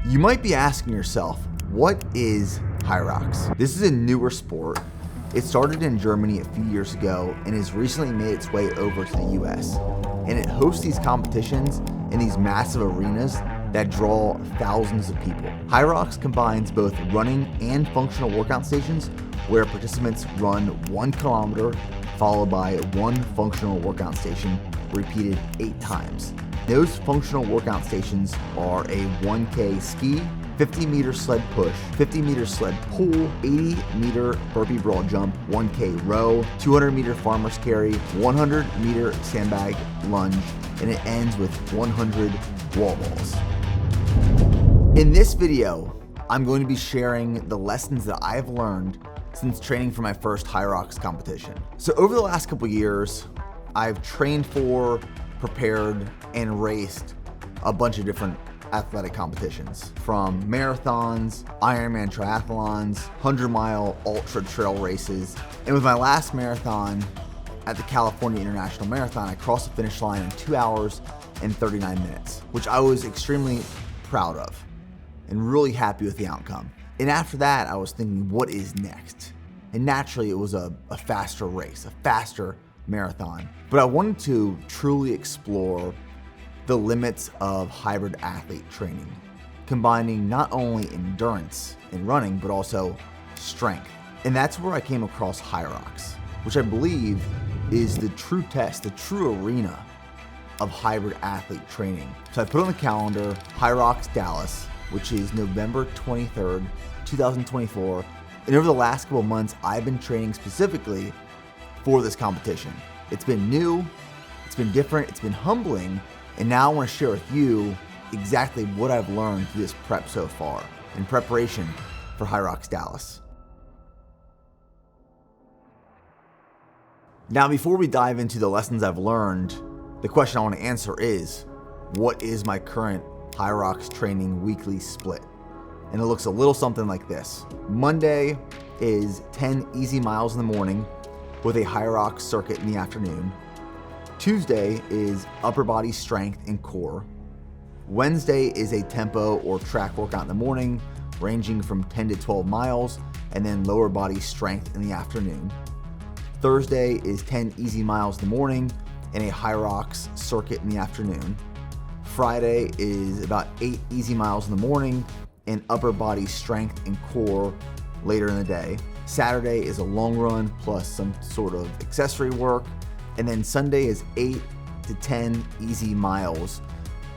You might be asking yourself, what is Hyrox? This is a newer sport. It started in Germany a few years ago and has recently made its way over to the US. And it hosts these competitions in these massive arenas that draw thousands of people. Hyrox combines both running and functional workout stations where participants run 1 kilometer followed by 1 functional workout station repeated 8 times. Those functional workout stations are a 1K ski, 50-meter sled push, 50-meter sled pull, 80-meter burpee brawl jump, 1K row, 200-meter farmer's carry, 100-meter sandbag lunge, and it ends with 100 wall balls. In this video, I'm going to be sharing the lessons that I've learned since training for my first Hyrox competition. So over the last couple years, I've trained for, prepared, and raced a bunch of different athletic competitions, from marathons, Ironman triathlons, 100-mile ultra trail races. And with my last marathon at the California International Marathon, I crossed the finish line in 2 hours and 39 minutes, which I was extremely proud of and really happy with the outcome. And after that, I was thinking, what is next? And naturally, it was a faster race, a faster marathon. But I wanted to truly explore the limits of hybrid athlete training, combining not only endurance in running, but also strength. And that's where I came across Hyrox, which I believe is the true test, the true arena of hybrid athlete training. So I put on the calendar Hyrox Dallas, which is November 23rd, 2024. And over the last couple of months, I've been training specifically for this competition. It's been new, it's been different, it's been humbling, and now I want to share with you exactly what I've learned through this prep so far in preparation for Hyrox Dallas. Now, before we dive into the lessons I've learned, the question I want to answer is, what is my current Hyrox training weekly split? And it looks a little something like this. Monday is 10 easy miles in the morning with a Hyrox circuit in the afternoon. Tuesday is upper body strength and core. Wednesday is a tempo or track workout in the morning, ranging from 10 to 12 miles, and then lower body strength in the afternoon. Thursday is 10 easy miles in the morning and a Hyrox circuit in the afternoon. Friday is about 8 easy miles in the morning and upper body strength and core later in the day. Saturday is a long run plus some sort of accessory work. And then Sunday is 8 to 10 easy miles.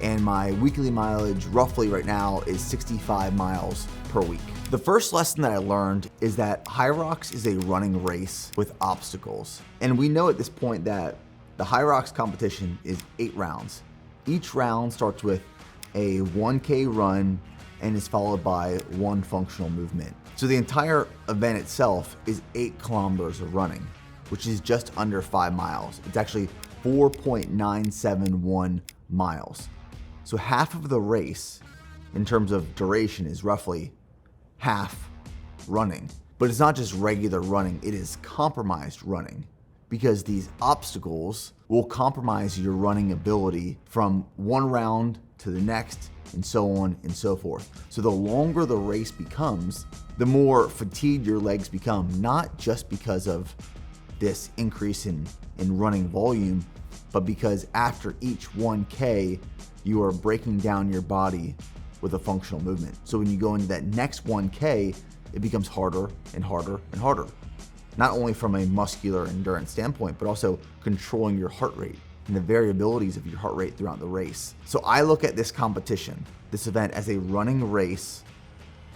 And my weekly mileage roughly right now is 65 miles per week. The first lesson that I learned is that Hyrox is a running race with obstacles. And we know at this point that the Hyrox competition is 8 rounds. Each round starts with a 1K run and is followed by 1 functional movement. So the entire event itself is 8 kilometers of running, which is just under 5 miles. It's actually 4.971 miles. So half of the race in terms of duration is roughly half running. But it's not just regular running, it is compromised running, because these obstacles will compromise your running ability from one round to the next, and so on and so forth. So the longer the race becomes, the more fatigued your legs become, not just because of this increase in running volume, but because after each 1K, you are breaking down your body with a functional movement. So when you go into that next 1K, it becomes harder and harder and harder. Not only from a muscular endurance standpoint, but also controlling your heart rate and the variabilities of your heart rate throughout the race. So I look at this competition, this event, as a running race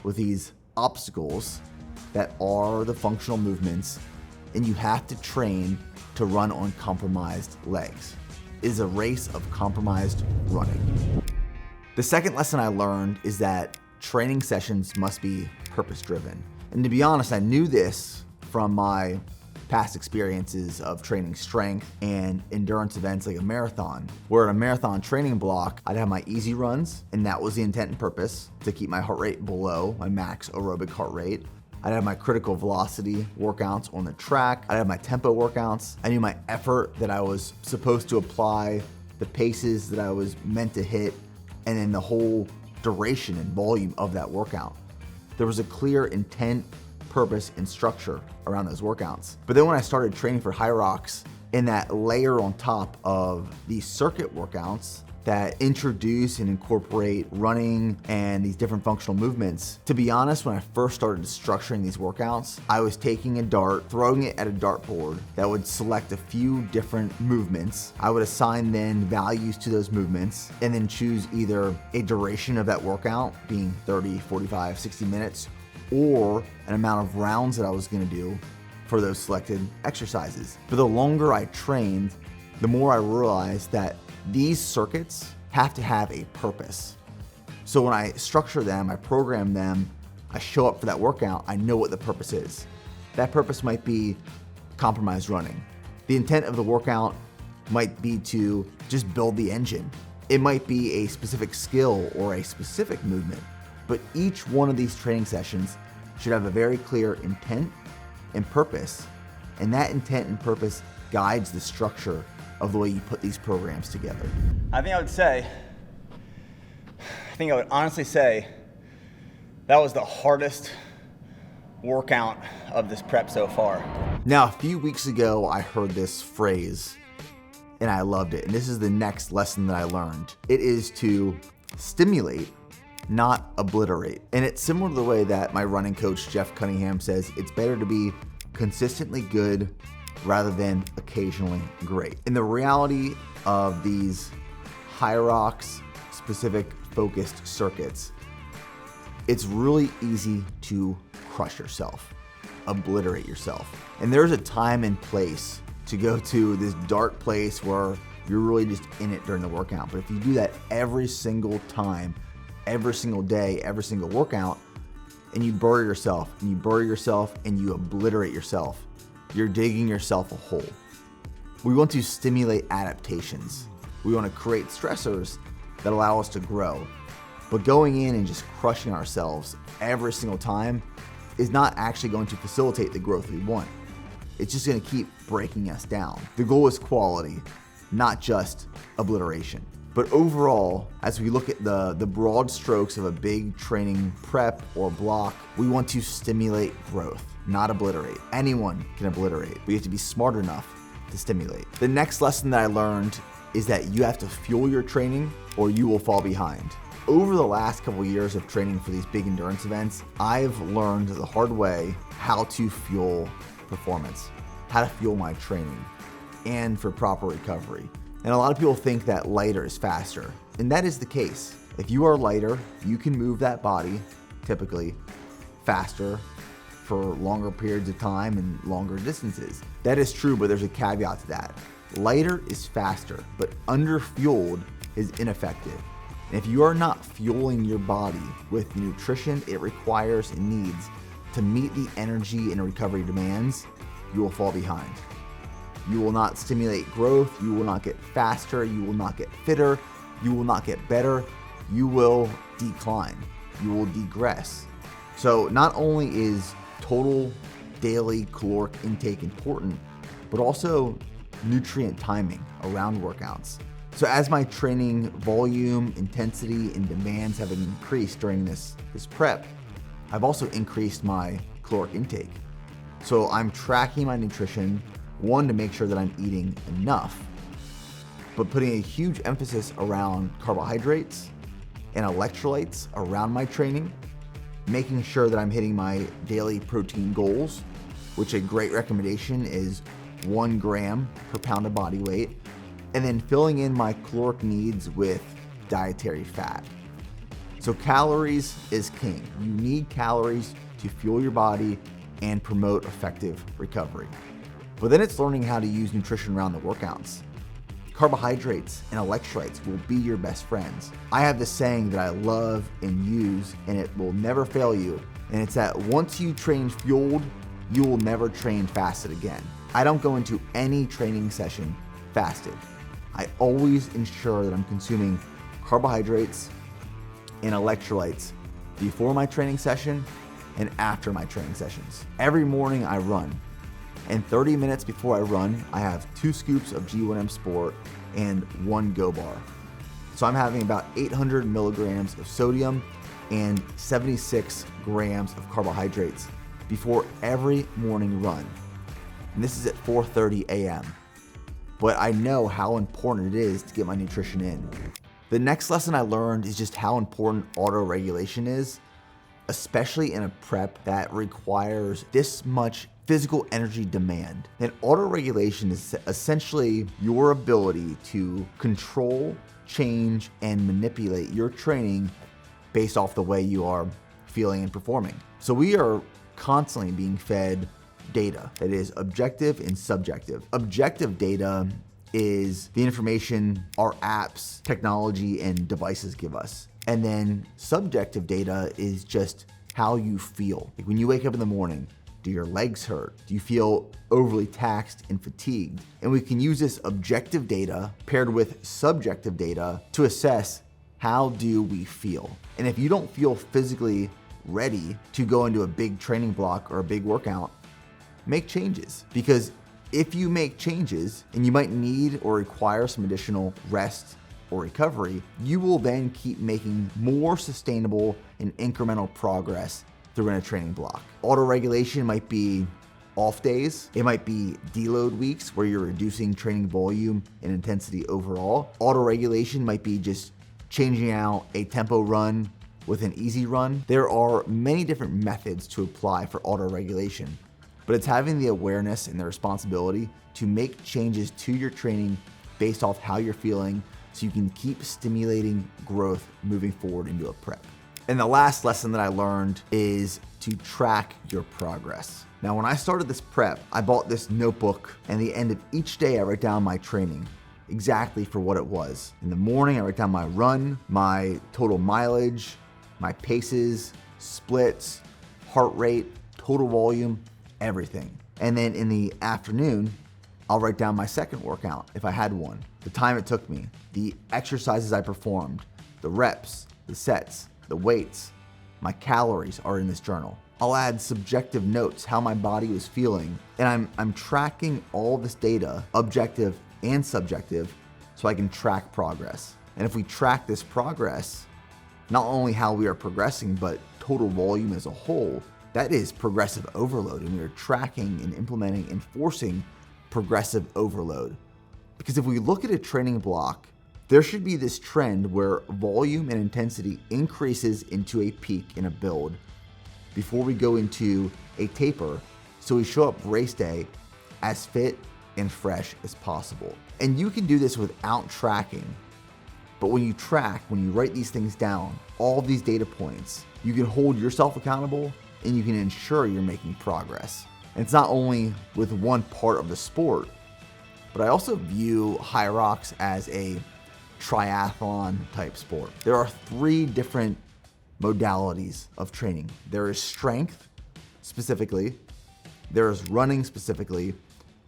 with these obstacles that are the functional movements, and you have to train to run on compromised legs. It is a race of compromised running. The second lesson I learned is that training sessions must be purpose-driven. And to be honest, I knew this from my past experiences of training strength and endurance events like a marathon, where at a marathon training block, I'd have my easy runs, and that was the intent and purpose, to keep my heart rate below my max aerobic heart rate. I'd have my critical velocity workouts on the track. I'd have my tempo workouts. I knew my effort that I was supposed to apply, the paces that I was meant to hit, and then the whole duration and volume of that workout. There was a clear intent, purpose, and structure around those workouts. But then when I started training for Hyrox, in that layer on top of these circuit workouts that introduce and incorporate running and these different functional movements, to be honest, when I first started structuring these workouts, I was taking a dart, throwing it at a dartboard that would select a few different movements. I would assign then values to those movements and then choose either a duration of that workout, being 30, 45, 60 minutes, or an amount of rounds that I was gonna do for those selected exercises. But the longer I trained, the more I realized that these circuits have to have a purpose. So when I structure them, I program them, I show up for that workout, I know what the purpose is. That purpose might be compromised running. The intent of the workout might be to just build the engine. It might be a specific skill or a specific movement, but each one of these training sessions should have a very clear intent and purpose, and that intent and purpose guides the structure of the way you put these programs together. I think I would honestly say that was the hardest workout of this prep so far. Now, a few weeks ago, I heard this phrase and I loved it. And this is the next lesson that I learned. It is to stimulate, not obliterate. And it's similar to the way that my running coach, Jeff Cunningham, says it's better to be consistently good rather than occasionally great. In the reality of these Hyrox specific focused circuits, it's really easy to crush yourself, obliterate yourself. And there's a time and place to go to this dark place where you're really just in it during the workout. But if you do that every single time, every single day, every single workout, and you bury yourself and you bury yourself and you obliterate yourself, you're digging yourself a hole. We want to stimulate adaptations. We want to create stressors that allow us to grow. But going in and just crushing ourselves every single time is not actually going to facilitate the growth we want. It's just going to keep breaking us down. The goal is quality, not just obliteration. But overall, as we look at the broad strokes of a big training prep or block, we want to stimulate growth, not obliterate. Anyone can obliterate, but you have to be smart enough to stimulate. The next lesson that I learned is that you have to fuel your training or you will fall behind. Over the last couple of years of training for these big endurance events, I've learned the hard way how to fuel performance, how to fuel my training, and for proper recovery. And a lot of people think that lighter is faster, and that is the case. If you are lighter, you can move that body, typically, faster for longer periods of time and longer distances. That is true, but there's a caveat to that. Lighter is faster, but underfueled is ineffective. And if you are not fueling your body with the nutrition it requires and needs to meet the energy and recovery demands, you will fall behind. You will not stimulate growth, you will not get faster, you will not get fitter, you will not get better, you will decline, you will degress. So not only is total daily caloric intake important, but also nutrient timing around workouts. So as my training volume, intensity, and demands have increased during this prep, I've also increased my caloric intake. So I'm tracking my nutrition, one, to make sure that I'm eating enough, but putting a huge emphasis around carbohydrates and electrolytes around my training, making sure that I'm hitting my daily protein goals, which a great recommendation is 1 gram per pound of body weight, and then filling in my caloric needs with dietary fat. So calories is king. You need calories to fuel your body and promote effective recovery. But then it's learning how to use nutrition around the workouts. Carbohydrates and electrolytes will be your best friends. I have this saying that I love and use, and it will never fail you. And it's that once you train fueled, you will never train fasted again. I don't go into any training session fasted. I always ensure that I'm consuming carbohydrates and electrolytes before my training session and after my training sessions. Every morning I run, and 30 minutes before I run, I have 2 scoops of G1M Sport and 1 Go Bar. So I'm having about 800 milligrams of sodium and 76 grams of carbohydrates before every morning run. And this is at 4:30 a.m. But I know how important it is to get my nutrition in. The next lesson I learned is just how important auto-regulation is, especially in a prep that requires this much physical energy demand. And auto-regulation is essentially your ability to control, change, and manipulate your training based off the way you are feeling and performing. So we are constantly being fed data that is objective and subjective. Objective data is the information our apps, technology, and devices give us. And then subjective data is just how you feel. Like when you wake up in the morning, do your legs hurt? Do you feel overly taxed and fatigued? And we can use this objective data paired with subjective data to assess how do we feel. And if you don't feel physically ready to go into a big training block or a big workout, make changes. Because if you make changes and you might need or require some additional rest or recovery, you will then keep making more sustainable and incremental progress through a training block. Auto-regulation might be off days. It might be deload weeks where you're reducing training volume and intensity overall. Auto-regulation might be just changing out a tempo run with an easy run. There are many different methods to apply for auto-regulation, but it's having the awareness and the responsibility to make changes to your training based off how you're feeling so you can keep stimulating growth moving forward into a prep. And the last lesson that I learned is to track your progress. Now, when I started this prep, I bought this notebook, and at the end of each day, I write down my training exactly for what it was. In the morning, I write down my run, my total mileage, my paces, splits, heart rate, total volume, everything. And then in the afternoon, I'll write down my second workout, if I had one, the time it took me, the exercises I performed, the reps, the sets, the weights, my calories are in this journal. I'll add subjective notes, how my body was feeling, and I'm tracking all this data, objective and subjective, so I can track progress. And if we track this progress, not only how we are progressing, but total volume as a whole, that is progressive overload, and we are tracking and implementing and forcing progressive overload. Because if we look at a training block, there should be this trend where volume and intensity increases into a peak in a build before we go into a taper, so we show up race day as fit and fresh as possible. And you can do this without tracking, but when you track, when you write these things down, all these data points, you can hold yourself accountable and you can ensure you're making progress. And it's not only with one part of the sport, but I also view Hyrox as a triathlon type sport. There are 3 different modalities of training. There is strength specifically, there is running specifically,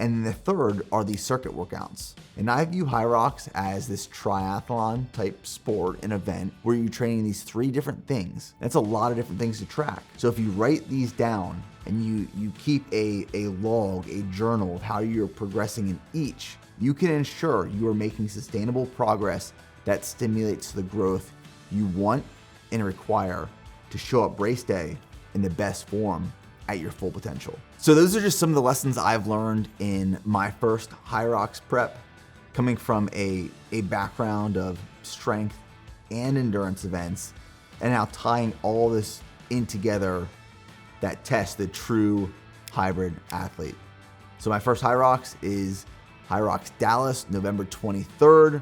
and the third are the circuit workouts. And I view Hyrox as this triathlon type sport and event where you're training these 3 different things. That's a lot of different things to track. So if you write these down and you keep a log, a journal of how you're progressing in each, you can ensure you are making sustainable progress that stimulates the growth you want and require to show up race day in the best form at your full potential. So those are just some of the lessons I've learned in my first Hyrox prep, coming from a background of strength and endurance events, and now tying all this in together that tests the true hybrid athlete. So my first Hyrox is Hyrox Dallas, November 23rd,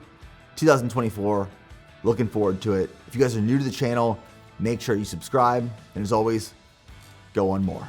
2024. Looking forward to it. If you guys are new to the channel, make sure you subscribe. And as always, go on more.